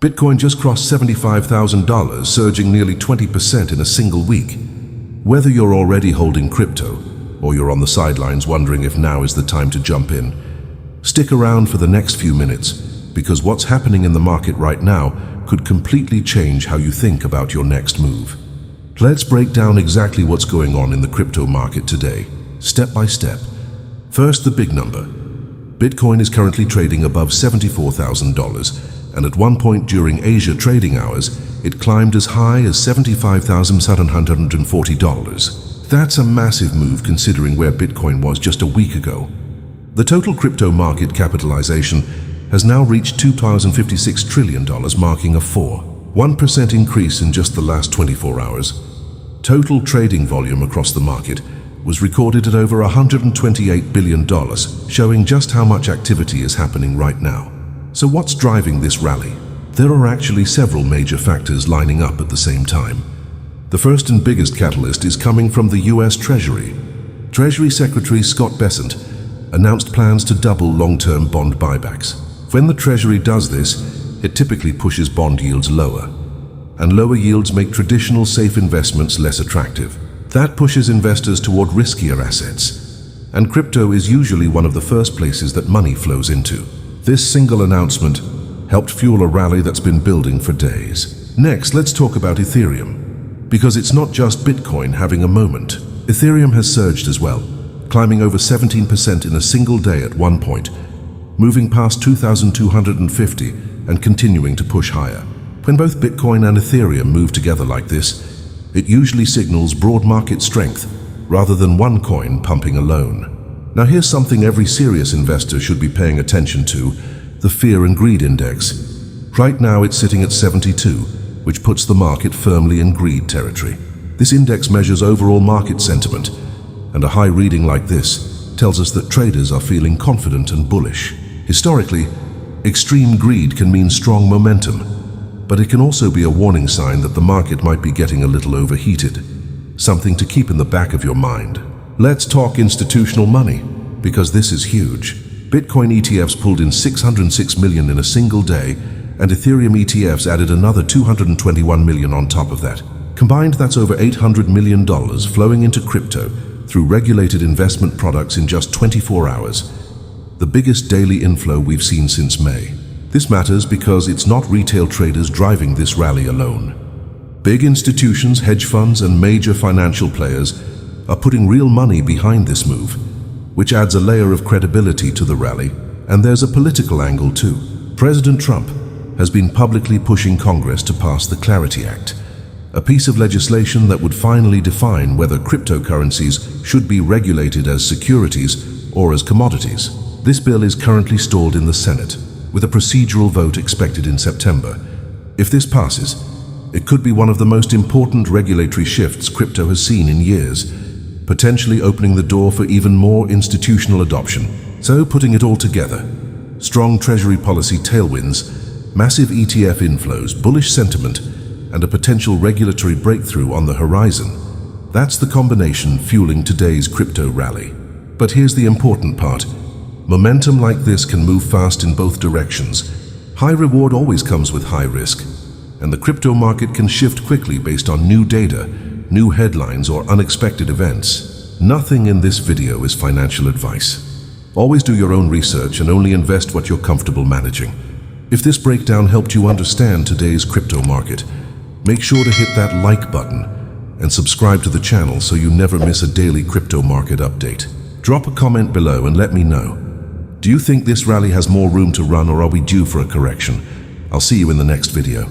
Bitcoin just crossed $75,000, surging nearly 20% in a single week. Whether you're already holding crypto, or you're on the sidelines wondering if now is the time to jump in, stick around for the next few minutes, because what's happening in the market right now could completely change how you think about your next move. Let's break down exactly what's going on in the crypto market today, step by step. First, the big number. Bitcoin is currently trading above $74,000, and at one point during Asia trading hours, it climbed as high as $75,740. That's a massive move considering where Bitcoin was just a week ago. The total crypto market capitalization has now reached $2,056 trillion, marking a 1% increase in just the last 24 hours. Total trading volume across the market was recorded at over $128 billion, showing just how much activity is happening right now. So what's driving this rally? There are actually several major factors lining up at the same time. The first and biggest catalyst is coming from the US Treasury. Treasury Secretary Scott Bessent announced plans to double long-term bond buybacks. When the Treasury does this, it typically pushes bond yields lower, and lower yields make traditional safe investments less attractive. That pushes investors toward riskier assets, and crypto is usually one of the first places that money flows into. This single announcement helped fuel a rally that's been building for days. Next, let's talk about Ethereum, because it's not just Bitcoin having a moment. Ethereum has surged as well, climbing over 17% in a single day at one point, moving past 2,250 and continuing to push higher. When both Bitcoin and Ethereum move together like this, it usually signals broad market strength rather than one coin pumping alone. Now here's something every serious investor should be paying attention to: the Fear and Greed Index. Right now it's sitting at 72, which puts the market firmly in greed territory. This index measures overall market sentiment, and a high reading like this tells us that traders are feeling confident and bullish. Historically, extreme greed can mean strong momentum, but it can also be a warning sign that the market might be getting a little overheated, something to keep in the back of your mind. Let's talk institutional money, because this is huge. Bitcoin ETFs pulled in $606 million in a single day, and Ethereum ETFs added another $221 million on top of that. Combined, that's over $800 million flowing into crypto through regulated investment products in just 24 hours, the biggest daily inflow we've seen since May. This matters because it's not retail traders driving this rally alone. Big institutions, hedge funds, and major financial players are putting real money behind this move, which adds a layer of credibility to the rally. And there's a political angle too. President Trump has been publicly pushing Congress to pass the Clarity Act, a piece of legislation that would finally define whether cryptocurrencies should be regulated as securities or as commodities. This bill is currently stalled in the Senate, with a procedural vote expected in September. If this passes, it could be one of the most important regulatory shifts crypto has seen in years, potentially opening the door for even more institutional adoption. So, putting it all together, strong Treasury policy tailwinds, massive ETF inflows, bullish sentiment, and a potential regulatory breakthrough on the horizon. That's the combination fueling today's crypto rally. But here's the important part. Momentum like this can move fast in both directions. High reward always comes with high risk, and the crypto market can shift quickly based on new data, new headlines, or unexpected events. Nothing in this video is financial advice. Always do your own research and only invest what you're comfortable managing. If this breakdown helped you understand today's crypto market, make sure to hit that like button and subscribe to the channel so you never miss a daily crypto market update. Drop a comment below and let me know. Do you think this rally has more room to run, or are we due for a correction? I'll see you in the next video.